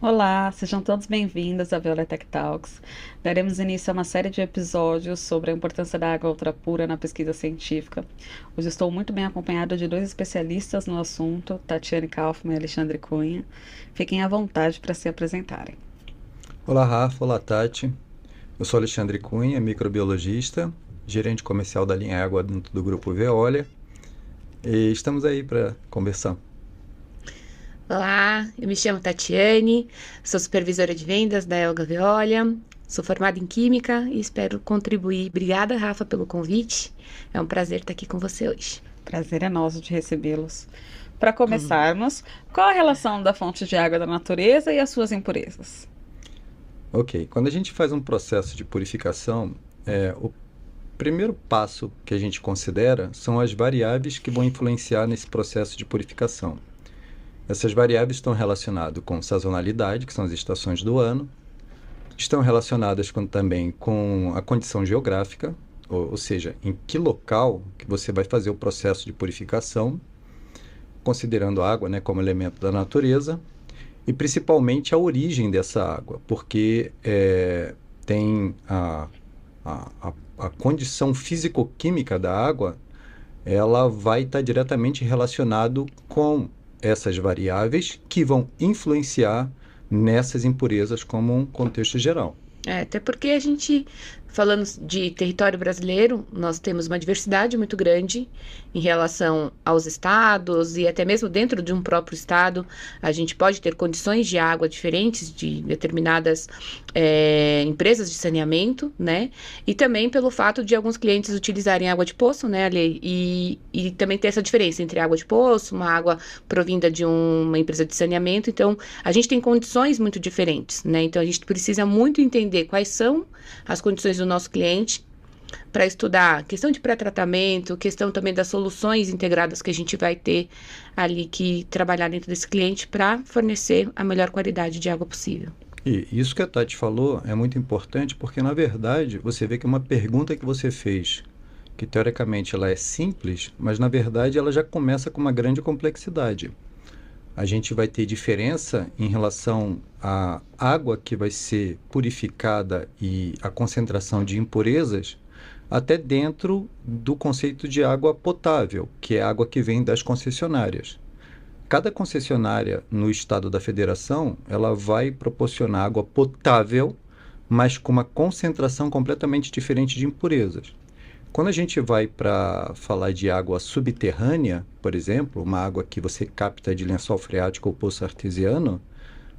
Olá, sejam todos bem-vindos à Violetech Talks. Daremos início a uma série de episódios sobre a importância da água ultrapura na pesquisa científica. Hoje estou muito bem acompanhada de dois especialistas no assunto, Tatiane Kaufmann e Alexandre Cunha. Fiquem à vontade para se apresentarem. Olá, Rafa. Olá, Tati. Eu sou Alexandre Cunha, microbiologista, gerente comercial da linha Água dentro do Grupo Veolia. E estamos aí para conversar. Olá, eu me chamo Tatiane, sou supervisora de vendas da Elga Veolia, sou formada em Química e espero contribuir. Obrigada, Rafa, pelo convite. É um prazer estar aqui com você hoje. Prazer é nosso de recebê-los. Para começarmos, qual a relação da fonte de água da natureza e as suas impurezas? Ok, quando a gente faz um processo de purificação, o primeiro passo que a gente considera são as variáveis que vão influenciar nesse processo de purificação. Essas variáveis estão relacionadas com sazonalidade, que são as estações do ano, estão relacionadas também com a condição geográfica, ou seja, em que local que você vai fazer o processo de purificação, considerando a água, né, como elemento da natureza, e principalmente a origem dessa água, porque tem a condição físico-química da água, ela vai estar diretamente relacionado com essas variáveis que vão influenciar nessas impurezas como um contexto geral. Até porque a gente, falando de território brasileiro, nós temos uma diversidade muito grande em relação aos estados e até mesmo dentro de um próprio estado, a gente pode ter condições de água diferentes de determinadas empresas de saneamento, né? E também pelo fato de alguns clientes utilizarem água de poço, né, Ale? E também ter essa diferença entre água de poço, uma água provinda de uma empresa de saneamento. Então, a gente tem condições muito diferentes, né? Então, a gente precisa muito entender quais são as condições do nosso cliente para estudar questão de pré-tratamento, questão também das soluções integradas que a gente vai ter ali que trabalhar dentro desse cliente para fornecer a melhor qualidade de água possível. E isso que a Tati falou é muito importante porque, na verdade, você vê que uma pergunta que você fez, que teoricamente ela é simples, mas na verdade ela já começa com uma grande complexidade. A gente vai ter diferença em relação à água que vai ser purificada e a concentração de impurezas, até dentro do conceito de água potável, que é a água que vem das concessionárias. Cada concessionária no estado da federação, ela vai proporcionar água potável, mas com uma concentração completamente diferente de impurezas. Quando a gente vai para falar de água subterrânea, por exemplo, uma água que você capta de lençol freático ou poço artesiano,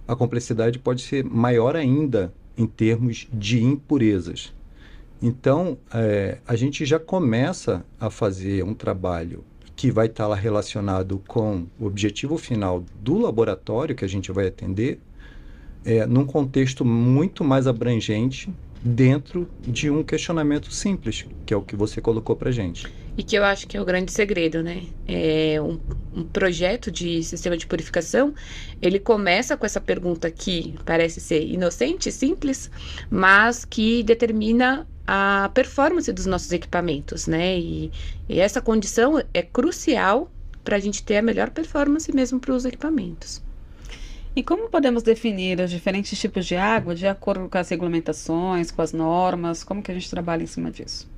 a complexidade pode ser maior ainda em termos de impurezas. Então, a gente já começa a fazer um trabalho que vai estar lá relacionado com o objetivo final do laboratório que a gente vai atender, num contexto muito mais abrangente, dentro de um questionamento simples, que é o que você colocou para a gente. E que eu acho que é o grande segredo, né? Um projeto de sistema de purificação, ele começa com essa pergunta que parece ser inocente, simples, mas que determina a performance dos nossos equipamentos, né? E essa condição é crucial para a gente ter a melhor performance mesmo para os equipamentos. E como podemos definir os diferentes tipos de água de acordo com as regulamentações, com as normas? Como que a gente trabalha em cima disso?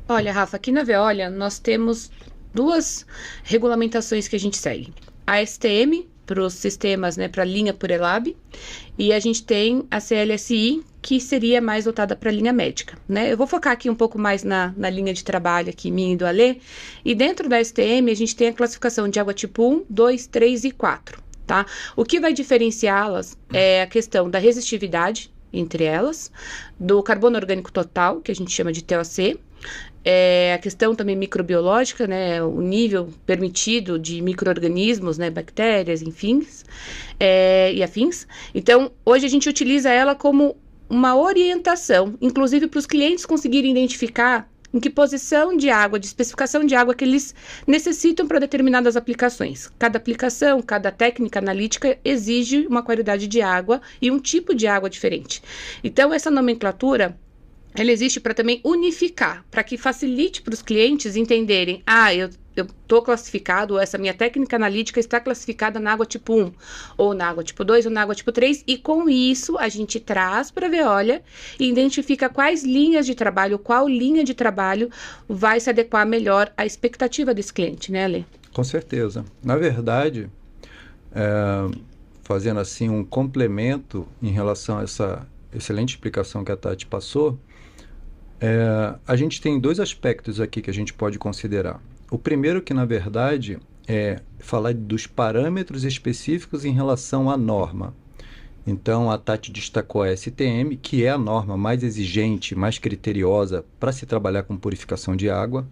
Olha, Rafa, aqui na Veolia nós temos duas regulamentações que a gente segue. A STM, para os sistemas, né, para a linha Purelab, e a gente tem a CLSI, que seria mais voltada para a linha médica, né? Eu vou focar aqui um pouco mais na linha de trabalho aqui, minha e do Alê, e dentro da STM a gente tem a classificação de água tipo 1, 2, 3 e 4, tá? O que vai diferenciá-las é a questão da resistividade entre elas, do carbono orgânico total, que a gente chama de TOC, a questão também microbiológica, né, o nível permitido de micro-organismos, né, bactérias, enfim, e afins. Então, hoje a gente utiliza ela como uma orientação, inclusive para os clientes conseguirem identificar em que posição de água, de especificação de água que eles necessitam para determinadas aplicações. Cada aplicação, cada técnica analítica exige uma qualidade de água e um tipo de água diferente. Então, essa nomenclatura ela existe para também unificar, para que facilite para os clientes entenderem, eu eu tô classificado, ou essa minha técnica analítica está classificada na água tipo 1, ou na água tipo 2, ou na água tipo 3, e com isso a gente traz para a Veolia e identifica quais linhas de trabalho, qual linha de trabalho vai se adequar melhor à expectativa desse cliente, né, Ale? Com certeza. Na verdade, fazendo assim um complemento em relação a essa excelente explicação que a Tati passou, a gente tem dois aspectos aqui que a gente pode considerar. O primeiro que, na verdade, é falar dos parâmetros específicos em relação à norma. Então, a Tati destacou a STM, que é a norma mais exigente, mais criteriosa para se trabalhar com purificação de água.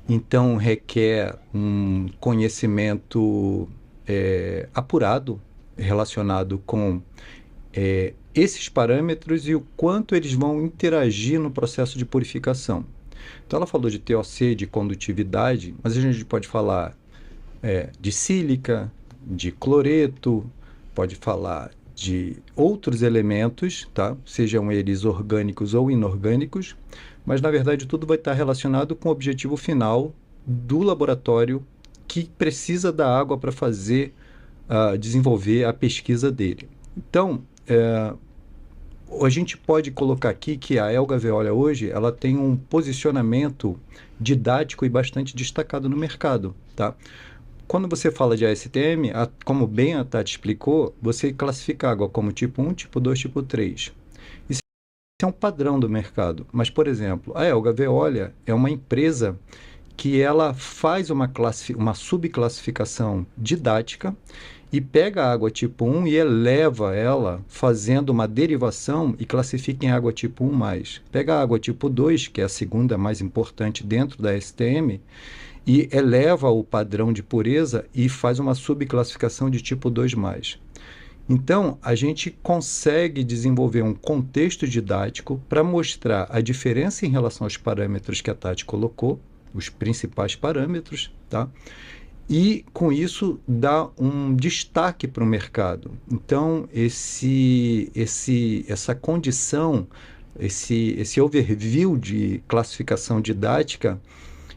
Então, requer um conhecimento apurado relacionado com esses parâmetros e o quanto eles vão interagir no processo de purificação. Então, ela falou de TOC, de condutividade, mas a gente pode falar de sílica, de cloreto, pode falar de outros elementos, tá? Sejam eles orgânicos ou inorgânicos, mas, na verdade, tudo vai estar relacionado com o objetivo final do laboratório que precisa da água para desenvolver a pesquisa dele. Então, a gente pode colocar aqui que a Elga Veolia hoje ela tem um posicionamento didático e bastante destacado no mercado, tá? Quando você fala de ASTM, como bem a Tati explicou, você classifica a água como tipo 1, tipo 2, tipo 3. Isso é um padrão do mercado. Mas, por exemplo, a Elga Veolia é uma empresa que ela faz uma subclassificação didática e pega a água tipo 1 e eleva ela fazendo uma derivação e classifica em água tipo 1+. Pega a água tipo 2, que é a segunda mais importante dentro da STM, e eleva o padrão de pureza e faz uma subclassificação de tipo 2+. Então, a gente consegue desenvolver um contexto didático para mostrar a diferença em relação aos parâmetros que a Tati colocou, os principais parâmetros, tá? E, com isso, dá um destaque para o mercado. Então, essa condição, esse overview de classificação didática,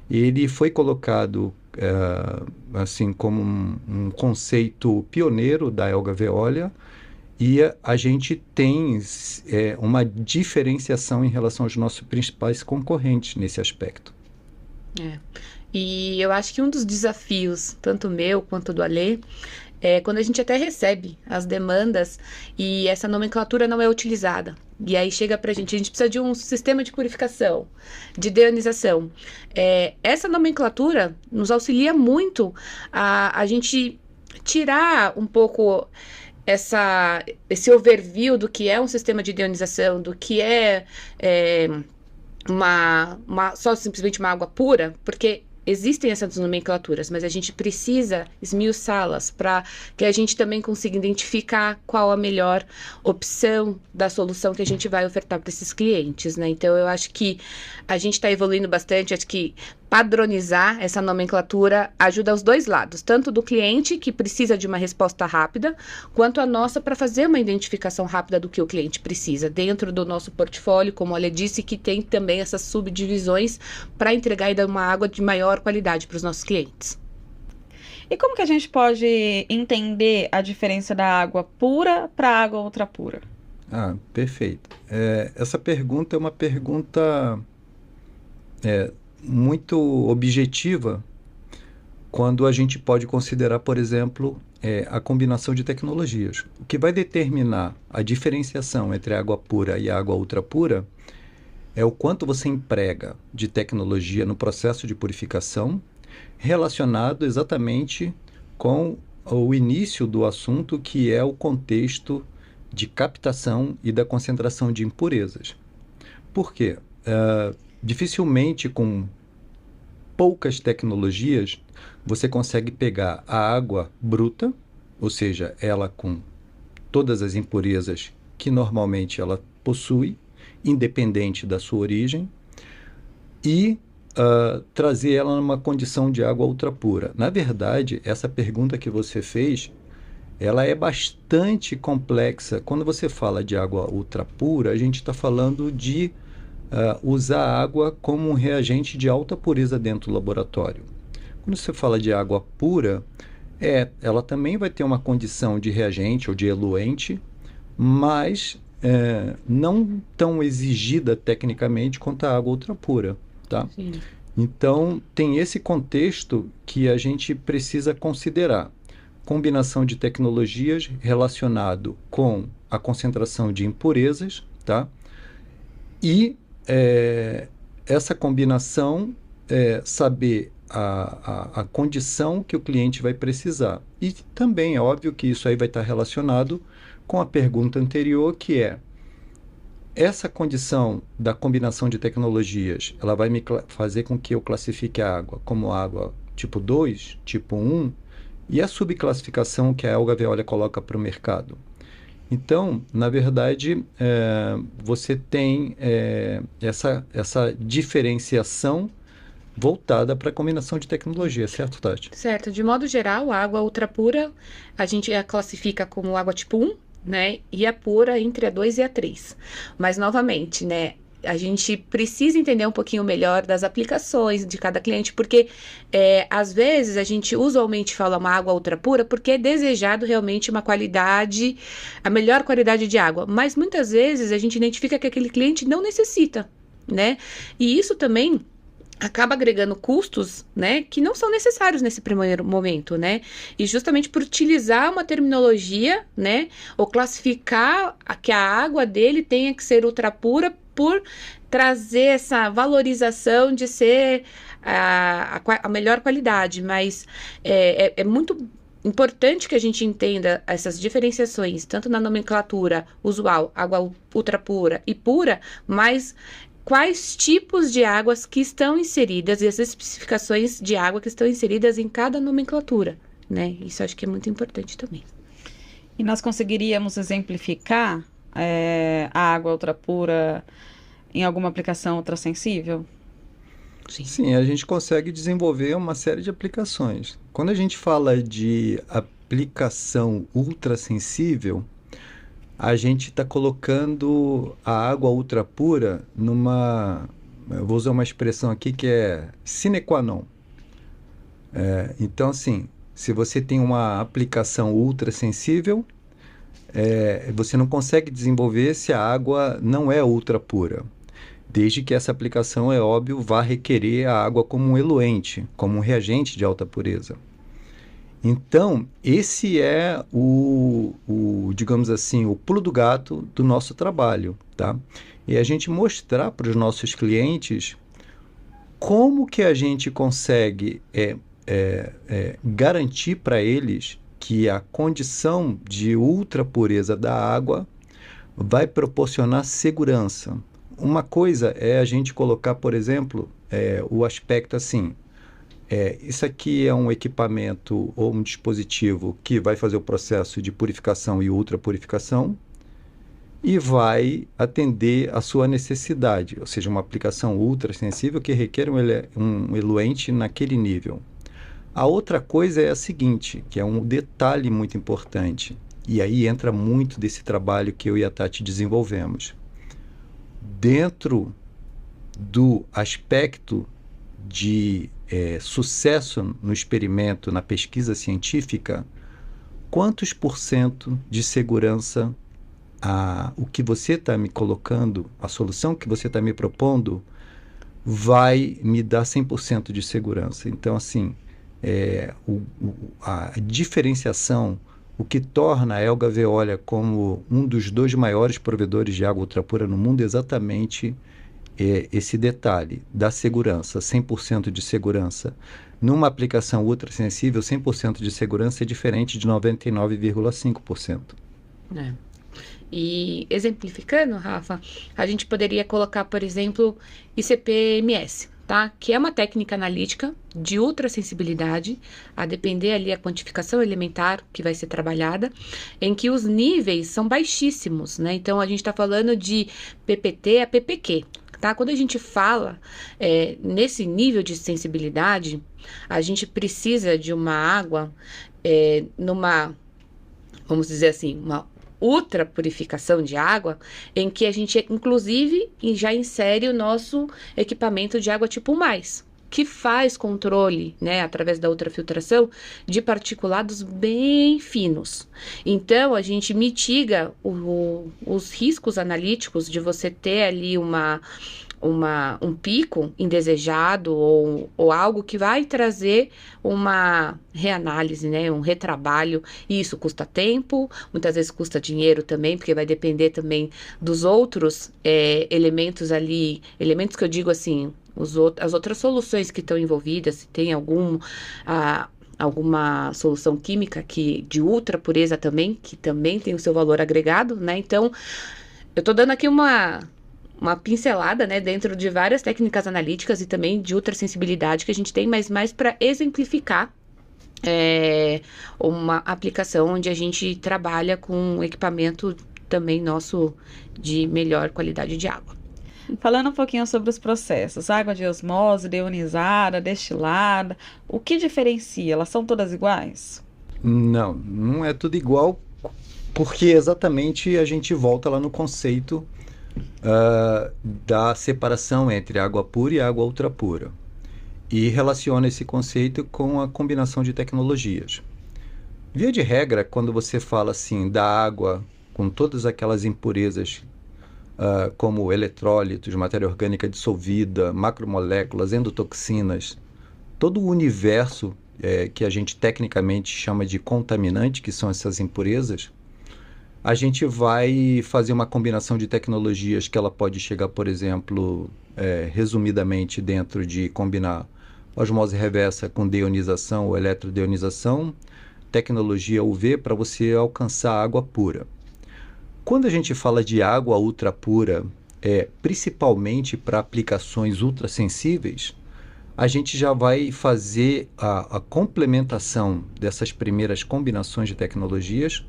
ele foi colocado assim como um conceito pioneiro da Elga Veolia, e a gente tem uma diferenciação em relação aos nossos principais concorrentes nesse aspecto. E eu acho que um dos desafios, tanto meu quanto do Alê, é quando a gente até recebe as demandas e essa nomenclatura não é utilizada. E aí chega pra gente, a gente precisa de um sistema de purificação, de deonização. Essa nomenclatura nos auxilia muito a gente tirar um pouco esse overview do que é um sistema de deonização, do que só simplesmente uma água pura, porque existem essas nomenclaturas, mas a gente precisa esmiuçá-las para que a gente também consiga identificar qual a melhor opção da solução que a gente vai ofertar para esses clientes, né? Então, eu acho que a gente está evoluindo bastante, acho que padronizar essa nomenclatura ajuda os dois lados, tanto do cliente, que precisa de uma resposta rápida, quanto a nossa para fazer uma identificação rápida do que o cliente precisa, dentro do nosso portfólio, como a Lê disse, que tem também essas subdivisões para entregar e dar uma água de maior qualidade para os nossos clientes. E como que a gente pode entender a diferença da água pura para a água ultrapura? Perfeito. Essa pergunta é uma pergunta muito objetiva quando a gente pode considerar, por exemplo, a combinação de tecnologias. O que vai determinar a diferenciação entre a água pura e a água ultrapura é o quanto você emprega de tecnologia no processo de purificação, relacionado exatamente com o início do assunto, que é o contexto de captação e da concentração de impurezas. Por quê? Dificilmente, com poucas tecnologias, você consegue pegar a água bruta, ou seja, ela com todas as impurezas que normalmente ela possui, independente da sua origem, e trazer ela numa condição de água ultrapura. Na verdade, essa pergunta que você fez, ela é bastante complexa. Quando você fala de água ultrapura, a gente está falando de usar a água como um reagente de alta pureza dentro do laboratório. Quando você fala de água pura, ela também vai ter uma condição de reagente ou de eluente, mas não tão exigida tecnicamente quanto a água ultrapura, tá? Sim. Então, tem esse contexto que a gente precisa considerar. Combinação de tecnologias relacionado com a concentração de impurezas, tá? E essa combinação, saber a condição que o cliente vai precisar. E também é óbvio que isso aí vai estar relacionado com a pergunta anterior, que é: essa condição da combinação de tecnologias, ela vai me fazer com que eu classifique a água como água tipo 2, tipo 1, e a subclassificação que a Alga Veolia coloca para o mercado. Então, na verdade, você tem essa diferenciação voltada para a combinação de tecnologia, certo, Tati? Certo. De modo geral, a água ultrapura a gente a classifica como água tipo 1, né? E a pura entre a 2 e a 3. Mas, novamente, né? A gente precisa entender um pouquinho melhor das aplicações de cada cliente, porque às vezes a gente usualmente fala uma água ultrapura porque é desejado realmente uma qualidade, a melhor qualidade de água. Mas muitas vezes a gente identifica que aquele cliente não necessita, né? E isso também acaba agregando custos, né, que não são necessários nesse primeiro momento, né? E justamente por utilizar uma terminologia, né, ou classificar que a água dele tenha que ser ultrapura por trazer essa valorização de ser a melhor qualidade, mas é muito importante que a gente entenda essas diferenciações, tanto na nomenclatura usual, água ultrapura e pura, mas quais tipos de águas que estão inseridas e as especificações de água que estão inseridas em cada nomenclatura, né? Isso acho que é muito importante também. E nós conseguiríamos exemplificar a água ultrapura em alguma aplicação ultrassensível? Sim, a gente consegue desenvolver uma série de aplicações. Quando a gente fala de aplicação ultrassensível, a gente está colocando a água ultrapura numa... Eu vou usar uma expressão aqui que é sine qua non. Então, assim, se você tem uma aplicação ultrassensível, você não consegue desenvolver se a água não é ultrapura. Desde que essa aplicação, é óbvio, vá requerer a água como um eluente, como um reagente de alta pureza. Então, esse é digamos assim, o pulo do gato do nosso trabalho, tá? E a gente mostrar para os nossos clientes como que a gente consegue garantir para eles que a condição de ultrapureza da água vai proporcionar segurança. Uma coisa é a gente colocar, por exemplo, o aspecto assim: isso aqui é um equipamento ou um dispositivo que vai fazer o processo de purificação e ultrapurificação e vai atender a sua necessidade, ou seja, uma aplicação ultrassensível que requer um eluente naquele nível. A outra coisa é a seguinte, que é um detalhe muito importante, e aí entra muito desse trabalho que eu e a Tati desenvolvemos. Dentro do aspecto de sucesso no experimento, na pesquisa científica, quantos % de segurança o que você está me colocando, a solução que você está me propondo, vai me dar 100% de segurança. Então, assim, a diferenciação, o que torna a Alga Veolia como um dos 2 maiores provedores de água ultrapura no mundo, é exatamente esse detalhe da segurança, 100% de segurança. Numa aplicação ultrassensível, 100% de segurança é diferente de 99,5%. E exemplificando, Rafa, a gente poderia colocar, por exemplo, ICP-MS, tá? Que é uma técnica analítica de ultrassensibilidade, a depender ali a quantificação elementar que vai ser trabalhada, em que os níveis são baixíssimos, né? Então, a gente está falando de PPT a PPQ. Tá? Quando a gente fala nesse nível de sensibilidade, a gente precisa de uma água vamos dizer assim, uma ultra purificação de água, em que a gente, inclusive, já insere o nosso equipamento de água tipo mais, que faz controle, né, através da ultrafiltração, de particulados bem finos. Então, a gente mitiga os riscos analíticos de você ter ali um pico indesejado ou algo que vai trazer uma reanálise, né, um retrabalho, e isso custa tempo, muitas vezes custa dinheiro também, porque vai depender também dos outros elementos ali, elementos que eu digo assim, as outras soluções que estão envolvidas, se tem alguma solução química de ultra pureza também, que também tem o seu valor agregado, né? Então, eu tô dando aqui uma pincelada, né, dentro de várias técnicas analíticas e também de ultrassensibilidade que a gente tem, mas mais para exemplificar uma aplicação onde a gente trabalha com equipamento também nosso de melhor qualidade de água. Falando um pouquinho sobre os processos, água de osmose, deionizada, destilada, o que diferencia? Elas são todas iguais? Não, não é tudo igual, porque exatamente a gente volta lá no conceito da separação entre água pura e água ultrapura. E relaciona esse conceito com a combinação de tecnologias. Via de regra, quando você fala assim da água com todas aquelas impurezas, como eletrólitos, matéria orgânica dissolvida, macromoléculas, endotoxinas, todo o universo que a gente tecnicamente chama de contaminante, que são essas impurezas, a gente vai fazer uma combinação de tecnologias que ela pode chegar, por exemplo, resumidamente dentro de combinar osmose reversa com deonização ou eletrodeonização, tecnologia UV para você alcançar água pura. Quando a gente fala de água ultra pura, principalmente para aplicações ultrassensíveis, a gente já vai fazer a complementação dessas primeiras combinações de tecnologias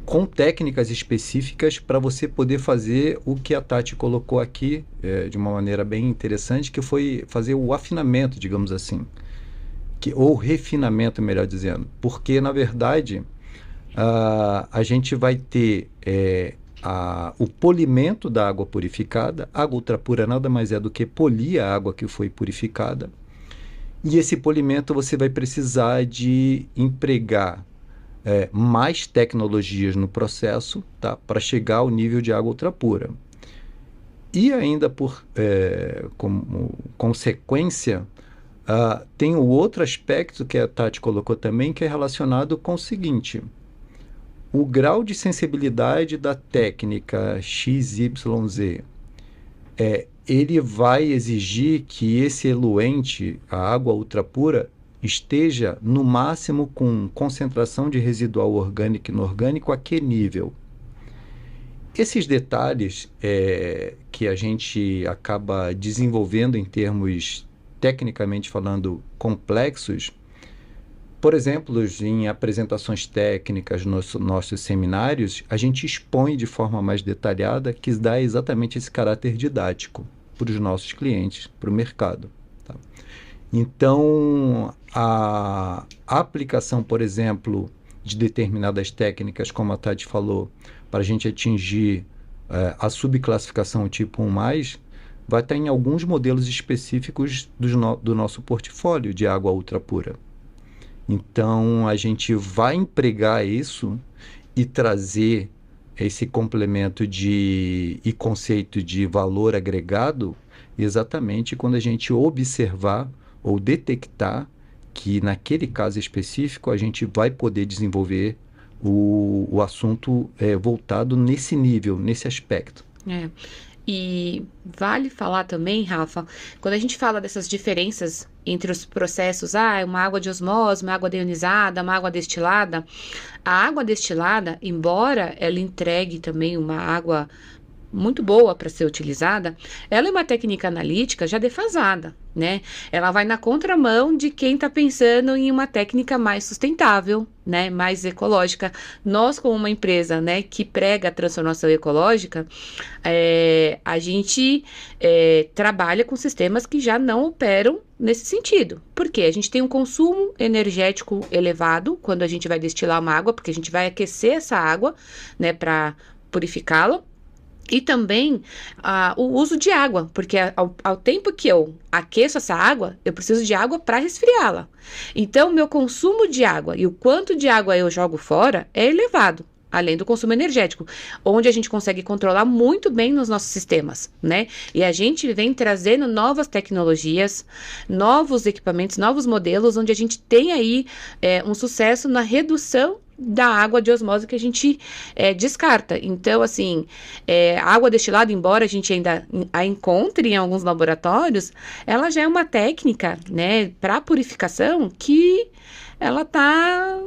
com técnicas específicas para você poder fazer o que a Tati colocou aqui de uma maneira bem interessante, que foi fazer o afinamento, digamos assim, ou refinamento, melhor dizendo, porque na verdade a gente vai ter o polimento da água purificada. Água ultrapura nada mais é do que polir a água que foi purificada, e esse polimento você vai precisar de empregar mais tecnologias no processo, tá, para chegar ao nível de água ultrapura. E ainda como consequência, tem o outro aspecto que a Tati colocou também, que é relacionado com o seguinte: o grau de sensibilidade da técnica XYZ, ele vai exigir que esse eluente, a água ultrapura, esteja no máximo com concentração de residual orgânico e inorgânico a que nível? Esses detalhes que a gente acaba desenvolvendo em termos, tecnicamente falando, complexos, por exemplo, em apresentações técnicas nos nossos seminários, a gente expõe de forma mais detalhada, que dá exatamente esse caráter didático para os nossos clientes, para o mercado. Tá? Então, a aplicação, por exemplo, de determinadas técnicas, como a Tati falou, para a gente atingir a subclassificação tipo 1+, vai estar em alguns modelos específicos do nosso portfólio de água ultrapura. Então, a gente vai empregar isso e trazer esse complemento e conceito de valor agregado exatamente quando a gente observar ou detectar que naquele caso específico a gente vai poder desenvolver o assunto voltado nesse nível, nesse aspecto. E vale falar também, Rafa, quando a gente fala dessas diferenças entre os processos, uma água de osmose, uma água deionizada, uma água destilada, a água destilada, embora ela entregue também uma água muito boa para ser utilizada, ela é uma técnica analítica já defasada, né? Ela vai na contramão de quem está pensando em uma técnica mais sustentável, né? Mais ecológica. Nós, como uma empresa, né, que prega a transformação ecológica, a gente trabalha com sistemas que já não operam nesse sentido. Por quê? A gente tem um consumo energético elevado quando a gente vai destilar uma água, porque a gente vai aquecer essa água, né, para purificá-la. E também o uso de água, porque ao tempo que eu aqueço essa água, eu preciso de água para resfriá-la. Então, meu consumo de água e o quanto de água eu jogo fora é elevado, além do consumo energético, onde a gente consegue controlar muito bem nos nossos sistemas, né? E a gente vem trazendo novas tecnologias, novos equipamentos, novos modelos, onde a gente tem aí um sucesso na redução da água de osmose que a gente descarta. Então, assim, a água destilada, embora a gente ainda a encontre em alguns laboratórios, ela já é uma técnica, né, para purificação que ela tá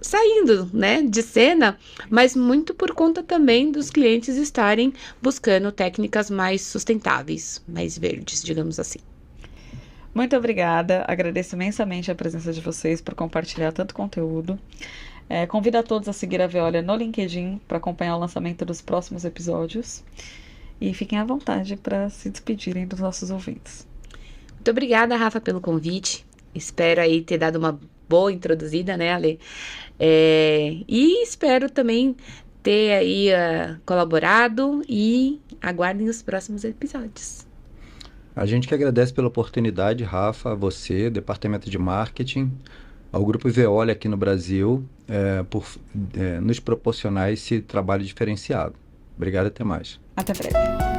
saindo, né, de cena, mas muito por conta também dos clientes estarem buscando técnicas mais sustentáveis, mais verdes, digamos assim. Muito obrigada, agradeço imensamente a presença de vocês por compartilhar tanto conteúdo. Convido a todos a seguir a Veolia no LinkedIn para acompanhar o lançamento dos próximos episódios. E fiquem à vontade para se despedirem dos nossos ouvintes. Muito obrigada, Rafa, pelo convite. Espero aí ter dado uma boa introduzida, né, Ale? E espero também ter aí colaborado e aguardem os próximos episódios. A gente que agradece pela oportunidade, Rafa, a você, Departamento de Marketing, ao Grupo Veolia aqui no Brasil, por nos proporcionar esse trabalho diferenciado. Obrigado, até mais. Até breve.